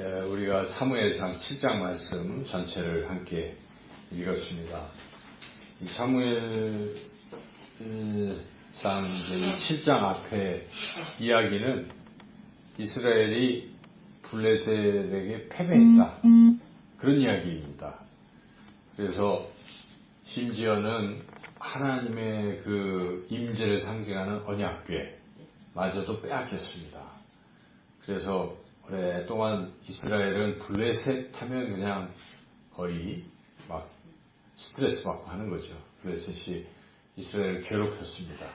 우리가 사무엘상 7장 말씀 전체를 함께 읽었습니다. 이 사무엘상 7장 앞에 이야기는 이스라엘이 블레셋에게 패배했다. 그런 이야기입니다. 그래서 심지어는 하나님의 그 임재를 상징하는 언약궤마저도 빼앗겼습니다. 그래서 오랫동안 이스라엘은 블레셋 하면 그냥 거의 막 스트레스 받고 하는 거죠. 블레셋이 이스라엘을 괴롭혔습니다.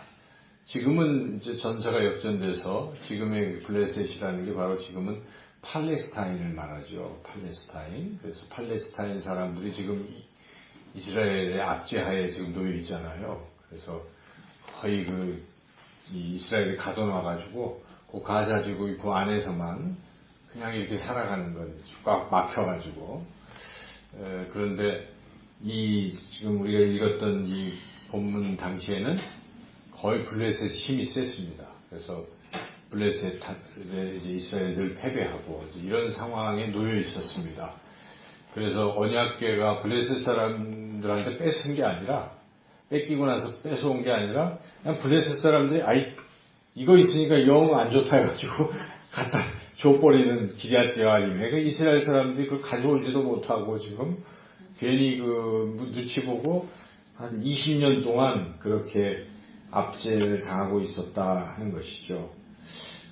지금은 이제 전사가 역전돼서 지금의 블레셋이라는 게 바로 지금은 팔레스타인을 말하죠. 팔레스타인. 그래서 팔레스타인 사람들이 지금 이스라엘의 압제하에 지금 놓여 있잖아요. 그래서 거의 이스라엘이 가둬놔가지고 그 가자지구 그 안에서만 그냥 이렇게 살아가는 건 꽉 막혀가지고 그런데 지금 우리가 읽었던 이 본문 당시에는 거의 블레셋의 힘이 셌습니다. 그래서 블레셋에 이제 이스라엘이 늘 패배하고 이런 상황에 놓여 있었습니다. 그래서 언약궤가 블레셋 사람들한테 뺏은 게 아니라 뺏기고 나서 뺏어온 게 아니라 그냥 블레셋 사람들이 이거 있으니까 영 안 좋다 해가지고 갖다 줘버리는 기럇여아림에 그러니까 이스라엘 사람들이 그걸 가져오지도 못하고 지금 괜히 눈치 보고 한 20년 동안 그렇게 압제를 당하고 있었다 하는 것이죠.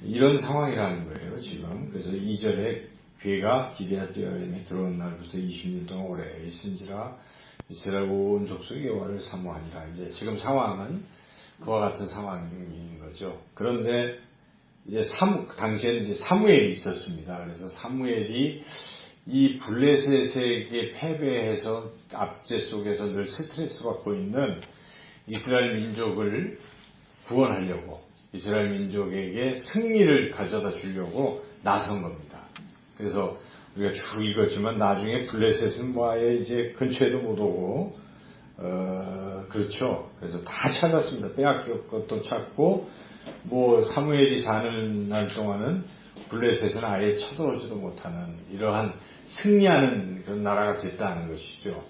이런 상황이라는 거예요 지금. 그래서 2절에 괴가 기럇여아림에 들어온 날부터 20년 동안 오래 있은지라 이스라엘 온 족속이 여호와를 사모하니라. 이제 지금 상황은 그와 같은 상황인 거죠. 그런데 이제 당시에는 이제 사무엘이 있었습니다. 그래서 사무엘이 이 블레셋에게 패배해서 압제 속에서 늘 스트레스 받고 있는 이스라엘 민족을 구원하려고 이스라엘 민족에게 승리를 가져다 주려고 나선 겁니다. 그래서 우리가 쭉 읽었지만 나중에 블레셋은 아예 이제 근처에도 못 오고 그렇죠. 그래서 다 찾았습니다. 빼앗길 것도 찾고 사무엘이 사는 날 동안은 블레셋은 아예 쳐들어오지도 못하는 이러한 승리하는 그런 나라가 됐다는 것이죠.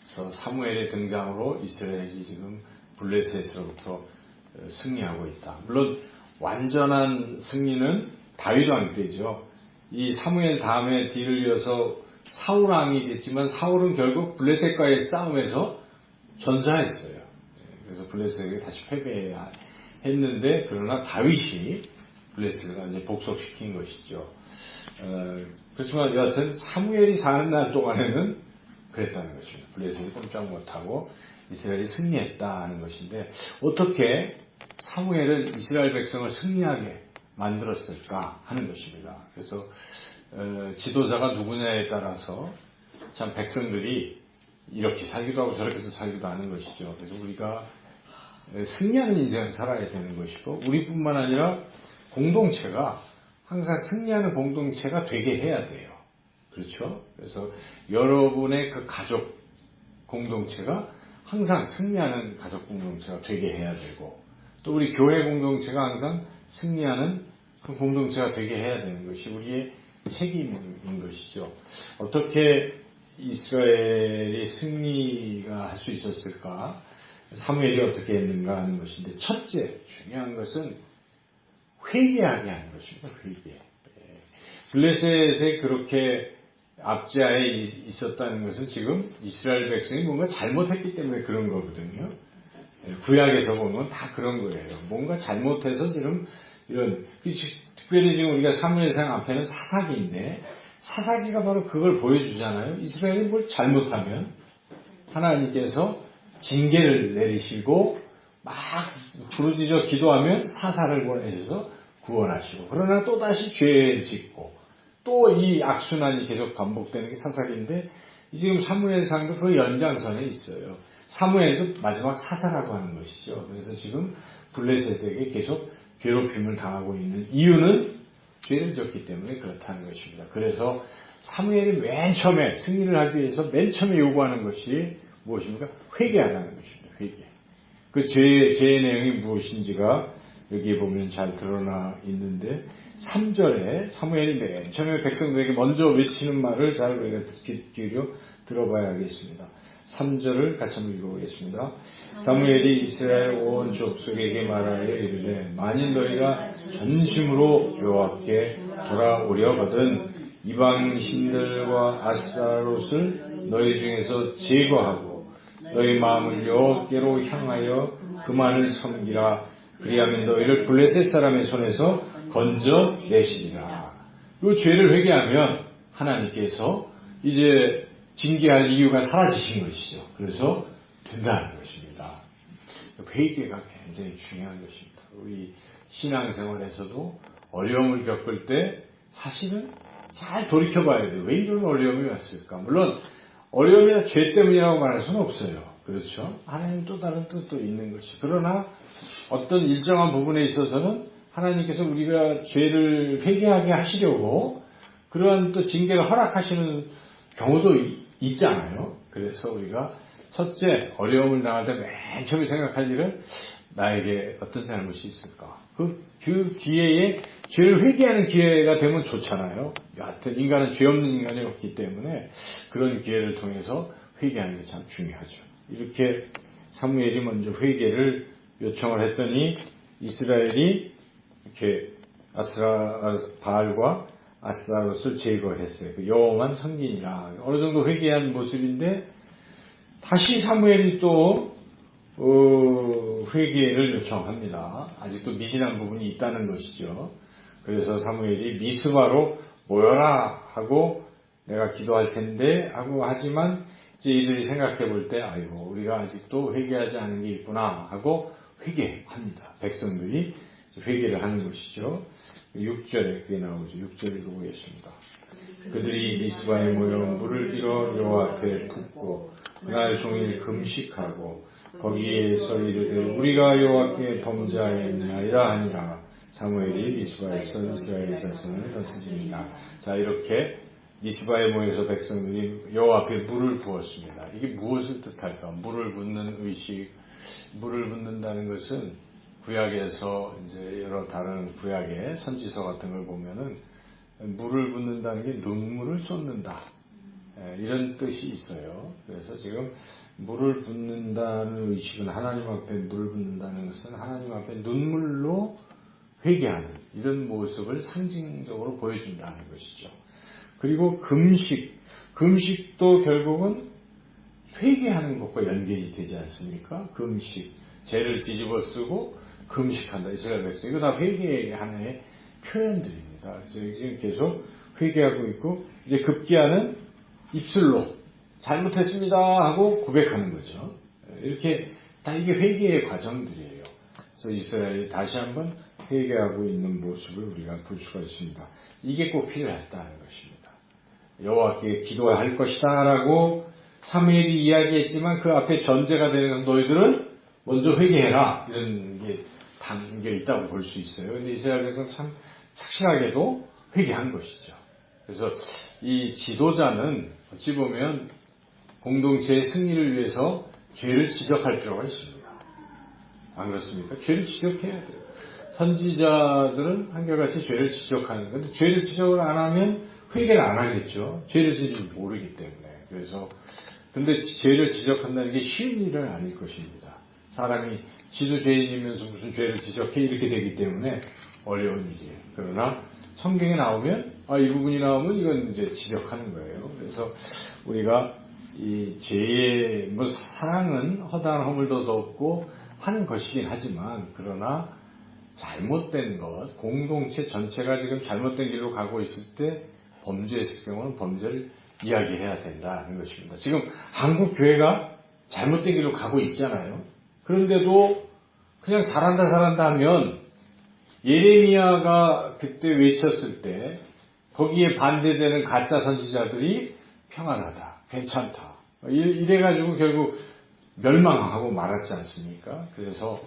그래서 사무엘의 등장으로 이스라엘이 지금 블레셋으로부터 승리하고 있다. 물론 완전한 승리는 다윗 왕 때죠. 이 사무엘 다음에 뒤를 이어서 사울 왕이 됐지만 사울은 결국 블레셋과의 싸움에서 전사했어요. 그래서 블레셋에게 다시 패배했는데 그러나 다윗이 블레셋을 이제 복속시킨 것이죠. 그렇지만 여하튼 사무엘이 사는 날 동안에는 그랬다는 것입니다. 블레셋이 꼼짝 못하고 이스라엘이 승리했다는 것인데 어떻게 사무엘은 이스라엘 백성을 승리하게 만들었을까 하는 것입니다. 그래서 지도자가 누구냐에 따라서 참 백성들이 이렇게 살기도 하고 저렇게 살기도 하는 것이죠. 그래서 우리가 승리하는 인생을 살아야 되는 것이고 우리뿐만 아니라 공동체가 항상 승리하는 공동체가 되게 해야 돼요. 그렇죠? 그래서 여러분의 그 가족 공동체가 항상 승리하는 가족 공동체가 되게 해야 되고 또 우리 교회 공동체가 항상 승리하는 그 공동체가 되게 해야 되는 것이 우리의 책임인 것이죠. 어떻게 이스라엘이 승리가 할 수 있었을까? 사무엘이 어떻게 했는가 하는 것인데 첫째 중요한 것은 회개하게 하는 것입니다. 회개. 블레셋에 그렇게 압제하에 있었다는 것은 지금 이스라엘 백성이 뭔가 잘못했기 때문에 그런 거거든요. 구약에서 보면 다 그런 거예요. 뭔가 잘못해서 지금 특별히 지금 우리가 사무엘상 앞에는 사사기인데 사사기가 바로 그걸 보여주잖아요. 이스라엘이 뭘 잘못하면 하나님께서 징계를 내리시고 막 부르짖어 기도하면 사사를 보내셔서 구원하시고 그러나 또다시 죄를 짓고 또 이 악순환이 계속 반복되는 게 사사기인데 지금 사무엘상도 그 연장선에 있어요. 사무엘도 마지막 사사라고 하는 것이죠. 그래서 지금 블레셋에게 계속 괴롭힘을 당하고 있는 이유는 죄를 졌기 때문에 그렇다는 것입니다. 그래서 사무엘이 맨 처음에 승리를 하기 위해서 맨 처음에 요구하는 것이 무엇입니까? 회개하라는 것입니다. 회개. 그 죄의 내용이 무엇인지가 여기에 보면 잘 드러나 있는데 3절에 사무엘이 맨 처음에 백성들에게 먼저 외치는 말을 잘 우리가 귀 기울여 들어봐야 하겠습니다. 3절을 같이 한번 읽어보겠습니다. 사무엘이 이스라엘 온 족속에게 말하여 이르되 만일 너희가 전심으로 여호와께 돌아오려거든 이방 신들과 아스타롯을 너희 중에서 제거하고 너희 마음을 여호와께로 향하여 그만을 섬기라. 그리하면 너희를 블레셋 사람의 손에서 건져내시리라. 이 죄를 회개하면 하나님께서 이제 징계할 이유가 사라지신 것이죠. 그래서 된다는 것입니다. 회개가 굉장히 중요한 것입니다. 우리 신앙생활에서도 어려움을 겪을 때 사실은 잘 돌이켜봐야 돼요. 왜 이런 어려움이 왔을까? 물론 어려움이나 죄 때문이라고 말할 수는 없어요. 그렇죠? 하나님 또 다른 뜻도 있는 것이. 그러나 어떤 일정한 부분에 있어서는 하나님께서 우리가 죄를 회개하게 하시려고 그러한 또 징계를 허락하시는 경우도 있잖아요. 그래서 우리가 첫째 어려움을 당할 때 맨 처음에 생각할 일은 나에게 어떤 잘못이 있을까? 그 기회에 죄를 회개하는 기회가 되면 좋잖아요. 여하튼 인간은 죄 없는 인간이 없기 때문에 그런 기회를 통해서 회개하는 게 참 중요하죠. 이렇게 사무엘이 먼저 회개를 요청을 했더니 이스라엘이 이렇게 바알과 아스타롯을 제거했어요. 그 영원한 성gin이라 어느 정도 회개한 모습인데 다시 사무엘이 또 회개를 요청합니다. 아직도 미진한 부분이 있다는 것이죠. 그래서 사무엘이 미스바로 모여라 하고 내가 기도할 텐데 하고 하지만 이제 이들이 생각해 볼 때 아이고 우리가 아직도 회개하지 않은 게 있구나 하고 회개합니다. 백성들이 회개를 하는 것이죠. 6절에 그게 나오죠. 6절 읽어보겠습니다. 그들이 미스바에 모여 물을 빌어 여호와 앞에 붓고 그날 종일 금식하고 거기에서 이르되 우리가 여호와께 범죄하였나이다 하니라. 사무엘이 미스바에서 이스라엘 자손을 다스리니라. 자 이렇게 미스바에 모여서 백성들이 여호와 앞에 물을 부었습니다. 이게 무엇을 뜻할까? 물을 붓는 의식, 물을 붓는다는 것은 구약에서 이제 여러 다른 구약의 선지서 같은 걸 보면은 물을 붓는다는 게 눈물을 쏟는다. 이런 뜻이 있어요. 그래서 지금 물을 붓는다는 의식은 하나님 앞에 물을 붓는다는 것은 하나님 앞에 눈물로 회개하는 이런 모습을 상징적으로 보여준다는 것이죠. 그리고 금식도 결국은 회개하는 것과 연결이 되지 않습니까? 금식, 죄를 뒤집어 쓰고 금식한다. 이스라엘 백성. 이거 다 회개의 하나의 표현들입니다. 그래서 지금 계속 회개하고 있고 이제 급기야는 입술로 잘못했습니다 하고 고백하는 거죠. 이렇게 다 이게 회개의 과정들이에요. 그래서 이스라엘이 다시 한번 회개하고 있는 모습을 우리가 볼 수가 있습니다. 이게 꼭 필요하다는 것입니다. 여호와께 기도할 것이다 라고 사무엘이 이야기했지만 그 앞에 전제가 되는 너희들은 먼저 회개해라 이런 게 담겨 있다고 볼 수 있어요. 근데 이스라엘에서 참 착실하게도 회개한 것이죠. 그래서 이 지도자는 어찌 보면 공동체의 승리를 위해서 죄를 지적할 필요가 있습니다. 안 그렇습니까? 죄를 지적해야 돼요. 선지자들은 한결같이 죄를 지적하는 건데 죄를 지적을 안 하면 회개를 안 하겠죠. 죄를 지는지 모르기 때문에. 그래서 근데 죄를 지적한다는 게 쉬운 일은 아닐 것입니다. 사람이 지도 죄인이면서 무슨 죄를 지적해 이렇게 되기 때문에 어려운 일이에요. 그러나 성경에 나오면 이 부분이 나오면 이건 이제 지적하는 거예요. 그래서 우리가 이 죄의 사랑은 허다한 허물도 없고 하는 것이긴 하지만 그러나 잘못된 것, 공동체 전체가 지금 잘못된 길로 가고 있을 때 범죄했을 경우는 범죄를 이야기해야 된다는 것입니다. 지금 한국 교회가 잘못된 길로 가고 있잖아요. 그런데도 그냥 잘한다 하면 예레미야가 그때 외쳤을 때 거기에 반대되는 가짜 선지자들이 평안하다, 괜찮다. 이래가지고 결국 멸망하고 말았지 않습니까? 그래서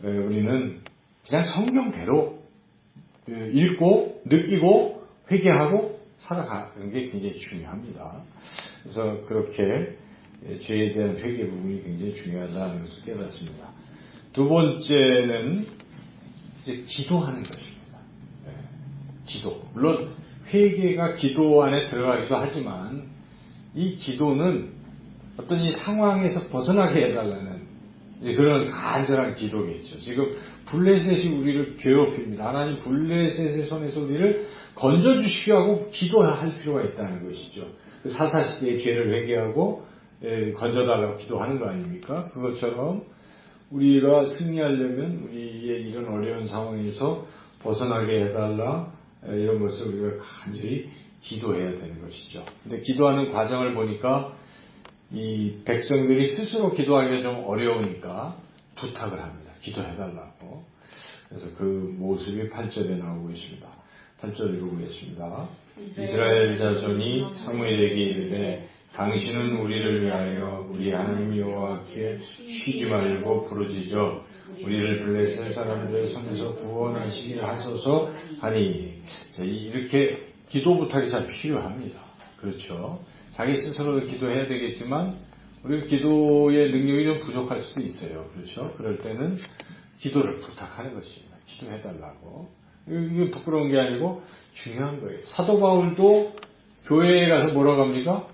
우리는 그냥 성경대로 읽고 느끼고 회개하고 살아가는 게 굉장히 중요합니다. 그래서 그렇게 죄에 대한 회개 부분이 굉장히 중요하다는 것을 깨닫습니다. 두 번째는 이제 기도하는 것입니다. 예, 기도. 물론 회개가 기도 안에 들어가기도 하지만 이 기도는 어떤 이 상황에서 벗어나게 해달라는 이제 그런 간절한 기도겠죠. 지금 블레셋이 우리를 괴롭힙니다. 하나님 블레셋의 손에서 우리를 건져주시기도 하고 기도할 필요가 있다는 것이죠. 사사시대의 죄를 회개하고 건져달라고 기도하는 거 아닙니까? 그것처럼 우리가 승리하려면 우리의 이런 어려운 상황에서 벗어나게 해달라 이런 것을 우리가 간절히 기도해야 되는 것이죠. 근데 기도하는 과정을 보니까 이 백성들이 스스로 기도하기가 좀 어려우니까 부탁을 합니다. 기도해달라고. 그래서 그 모습이 8절에 나오고 있습니다. 8절 읽어보겠습니다. 이스라엘 자손이 사무엘에게 이르되 당신은 우리를 위하여 우리 하나님 여호와께 쉬지 말고 부르짖어 우리를 블레셋 사람들의 손에서 구원하시게 하소서 하니. 이렇게 기도 부탁이 참 필요합니다. 그렇죠. 자기 스스로도 기도해야 되겠지만 우리가 기도의 능력이 좀 부족할 수도 있어요. 그렇죠. 그럴 때는 기도를 부탁하는 것입니다. 기도해달라고. 이게 부끄러운 게 아니고 중요한 거예요. 사도 바울도 교회에 가서 뭐라고 합니까?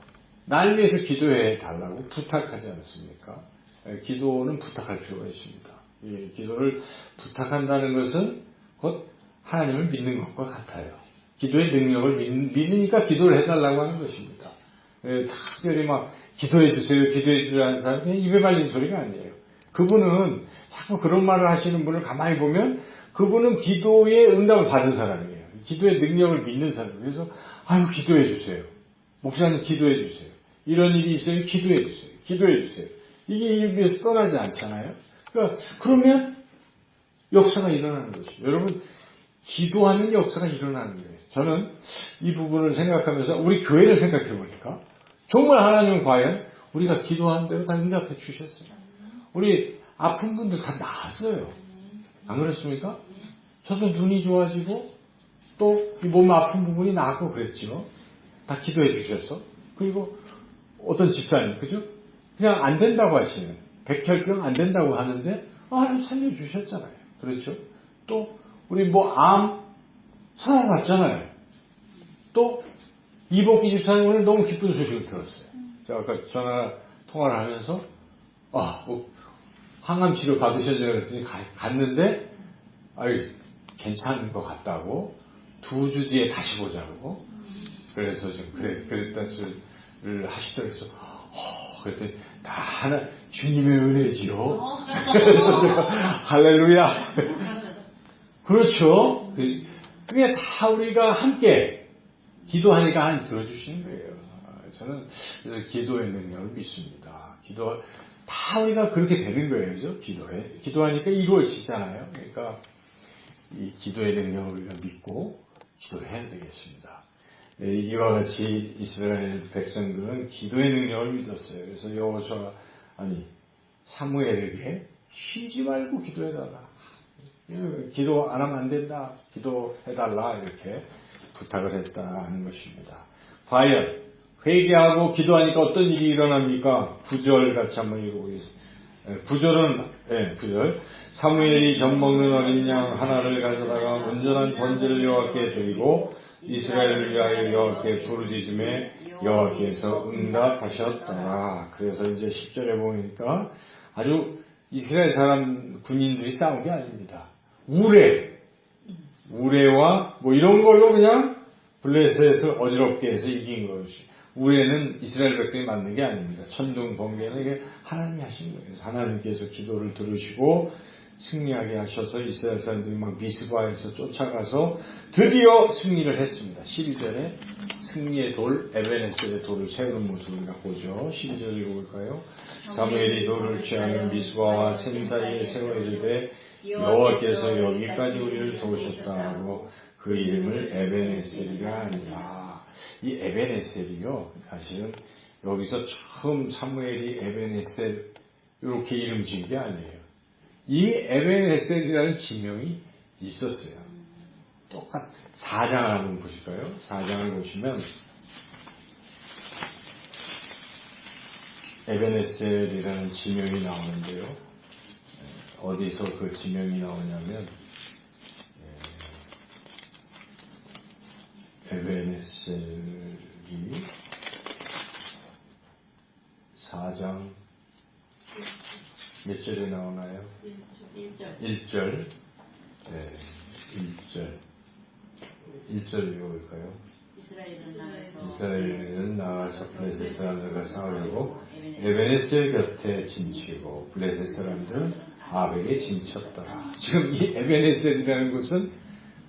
날 위해서 기도해 달라고 부탁하지 않습니까? 기도는 부탁할 필요가 있습니다. 기도를 부탁한다는 것은 곧 하나님을 믿는 것과 같아요. 기도의 능력을 믿으니까 기도를 해달라고 하는 것입니다. 특별히 막 기도해 주세요, 기도해 주세요 하는 사람이 그냥 입에 발린 소리가 아니에요. 그분은 자꾸 그런 말을 하시는 분을 가만히 보면 그분은 기도의 응답을 받은 사람이에요. 기도의 능력을 믿는 사람이에요. 그래서 아유 기도해 주세요. 목사님 기도해 주세요. 이런 일이 있어요. 기도해 주세요. 기도해 주세요. 이게 입에서 떠나지 않잖아요. 그러면 역사가 일어나는 거죠. 여러분 기도하는 역사가 일어나는 거예요. 저는 이 부분을 생각하면서 우리 교회를 생각해 보니까 정말 하나님은 과연 우리가 기도한 대로 다 응답해 주셨어요. 우리 아픈 분들 다 나았어요. 안 그렇습니까? 저도 눈이 좋아지고 또 이 몸 아픈 부분이 나았고 그랬죠. 다 기도해 주셔서. 그리고 어떤 집사님, 그죠? 그냥 안 된다고 하시는 백혈병 안 된다고 하는데 살려주셨잖아요. 그렇죠? 또 우리 암 살아났잖아요. 또 이복기 집사님 오늘 너무 기쁜 소식을 들었어요. 제가 아까 전화 통화를 하면서 항암 치료 받으셔야 그랬더니 갔는데 괜찮은 것 같다고 2주 뒤에 다시 보자고 그래서 좀 그랬던 소리를 하시더라고요. 그랬더니 다 하나 주님의 은혜지요. 그래서 제가 할렐루야. 그렇죠. 그게 다 우리가 함께 기도하니까 하나님 들어주시는 거예요. 저는 그래서 기도의 능력을 믿습니다. 다 우리가 그렇게 되는 거예요. 그죠? 기도하니까 이루어지잖아요. 그러니까 이 기도의 능력을 우리가 믿고 기도를 해야 되겠습니다. 이와 같이 이스라엘 백성들은 기도의 능력을 믿었어요. 그래서 여호수아 사무엘에게 쉬지 말고 기도해달라. 기도 안 하면 안 된다. 기도해달라. 이렇게 부탁을 했다 하는 것입니다. 과연 회개하고 기도하니까 어떤 일이 일어납니까? 9절 같이 한번 읽어보겠습니다. 9절. 사무엘이 젖먹는 어린 양 하나를 가져다가 온전한 번제를 여호와께 드리고 이스라엘을 위하여 여호와께 부르짖음에 여호와께서 응답하셨더라. 그래서 이제 10절에 보니까 아주 이스라엘 사람 군인들이 싸운 게 아닙니다. 우레와 이런 걸로 그냥 블레셋을 어지럽게 해서 이긴 것이. 우레는 이스라엘 백성이 만든 게 아닙니다. 천둥 번개는 이게 하나님이 하신 거예요. 그래서 하나님께서 기도를 들으시고 승리하게 하셔서 이스라엘 사람들이 막 미스바에서 쫓아가서 드디어 승리를 했습니다. 12절에 승리의 돌, 에베네셀의 돌을 세우는 모습을 우리가 보죠. 12절 읽어볼까요? 사무엘이 돌을 취하여 미스바와 샘 사이에 세워 이르되 여호와께서 여기까지 우리를 도우셨다 하고 그 이름을 에베네셀이라 하니라. 이 에베네셀이요, 사실은 여기서 처음 사무엘이 에베네셀 이렇게 이름 지은 게 아니에요. 이 에베네셀이라는 지명이 있었어요. 똑같 4장을 한번 보실까요? 4장을 보시면 에베네셀이라는 지명이 나오는데요. 어디서 그 지명이 나오냐면 몇 절에 나오나요? 1절. 네, 1절 읽어볼까요? 이스라엘은 나가서 블레셋 사람들과 싸우려고 에베네셀 곁에 진치고 블레셋 사람들은 아벡에 진쳤더라. 지금 이 에베네셀이라는 곳은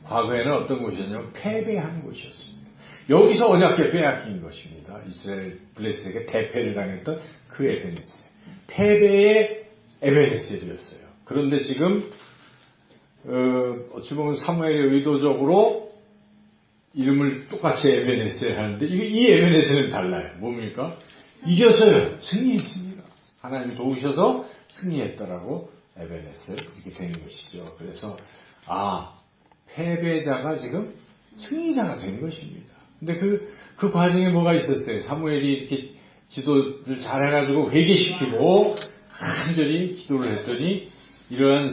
과거에는 어떤 곳이었냐면 패배한 곳이었습니다. 여기서 언약궤 빼앗긴 것입니다. 이스라엘 블레셋에게 대패를 당했던 그 에베네셀. 패배의 에베네셀이었어요. 그런데 지금 어찌 보면 사무엘이 의도적으로 이름을 똑같이 에베네셀 하는데 이 에베네셀은 달라요. 뭡니까? 이겼어요. 승리했습니다. 하나님이 도우셔서 승리했다라고 에베네셀 이렇게 된 것이죠. 그래서 패배자가 지금 승리자가 된 것입니다. 근데 그 과정에 뭐가 있었어요? 사무엘이 이렇게 지도를 잘 해가지고 회개시키고 간절히 기도를 했더니 이러한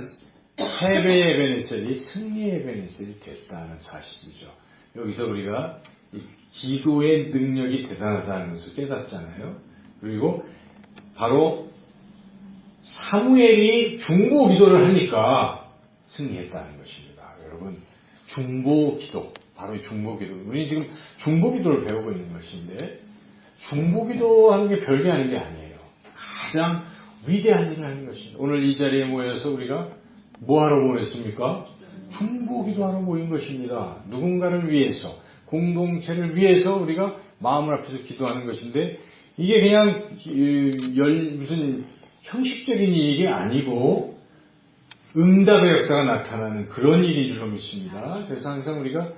패배의 에베네셀이 승리의 에베네셀이 됐다는 사실이죠. 여기서 우리가 이 기도의 능력이 대단하다는 것을 깨닫잖아요. 그리고 바로 사무엘이 중보 기도를 하니까 승리했다는 것입니다. 여러분, 중보 기도, 바로 이 중보 기도. 우리는 지금 중보 기도를 배우고 있는 것인데 중보 기도하는 게 별게 아닌 게 아니에요. 가장 위대한 일을 하는 것입니다. 오늘 이 자리에 모여서 우리가 뭐하러 모였습니까? 중보 기도하러 모인 것입니다. 누군가를 위해서, 공동체를 위해서 우리가 마음을 앞에서 기도하는 것인데 이게 그냥 무슨 형식적인 일이 아니고 응답의 역사가 나타나는 그런 일인 줄로 믿습니다. 그래서 항상 우리가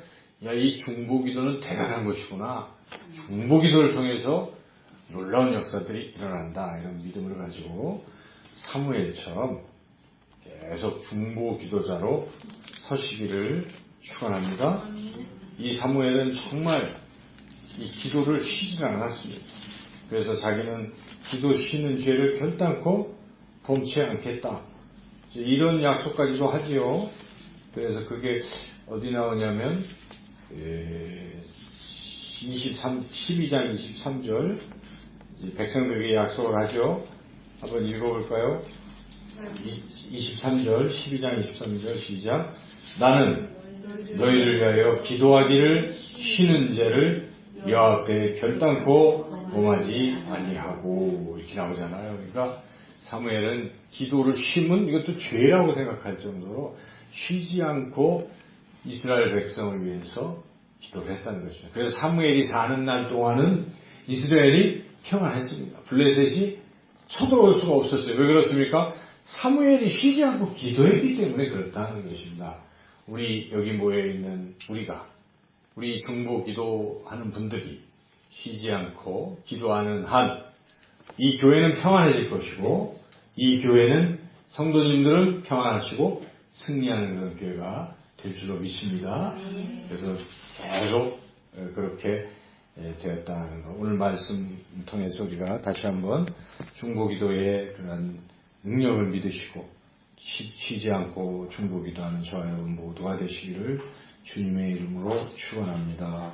이 중보 기도는 대단한 것이구나. 중보 기도를 통해서 놀라운 역사들이 일어난다. 이런 믿음을 가지고 사무엘처럼 계속 중보 기도자로 서시기를 축원합니다. 이 사무엘은 정말 이 기도를 쉬지 않았습니다. 그래서 자기는 기도 쉬는 죄를 결단코 범치 않겠다. 이런 약속까지도 하지요. 그래서 그게 어디 나오냐면 12장 23절 백성들에게 약속을 하죠. 한번 읽어볼까요? 23절 12장 23절 시작. 나는 너희를 위하여 기도하기를 쉬는 죄를 여호와 앞에 결단코 범하지 아니하고 이렇게 나오잖아요. 그러니까 사무엘은 기도를 쉬면 이것도 죄라고 생각할 정도로 쉬지 않고 이스라엘 백성을 위해서 기도를 했다는 것입니다. 그래서 사무엘이 사는 날 동안은 이스라엘이 평안했습니다. 블레셋이 쳐들어올 수가 없었어요. 왜 그렇습니까? 사무엘이 쉬지 않고 기도했기 때문에 그렇다는 것입니다. 우리 여기 모여있는 우리 중보 기도하는 분들이 쉬지 않고 기도하는 한 이 교회는 평안해질 것이고 이 교회는 성도님들은 평안하시고 승리하는 그런 교회가 될 줄로 믿습니다. 그래서 계속 그렇게 되었다는 것. 오늘 말씀 통해서 우리가 다시 한번 중보 기도의 그런 능력을 믿으시고 쉬지 않고 중보 기도하는 저와 여러분 모두가 되시기를 주님의 이름으로 축원합니다.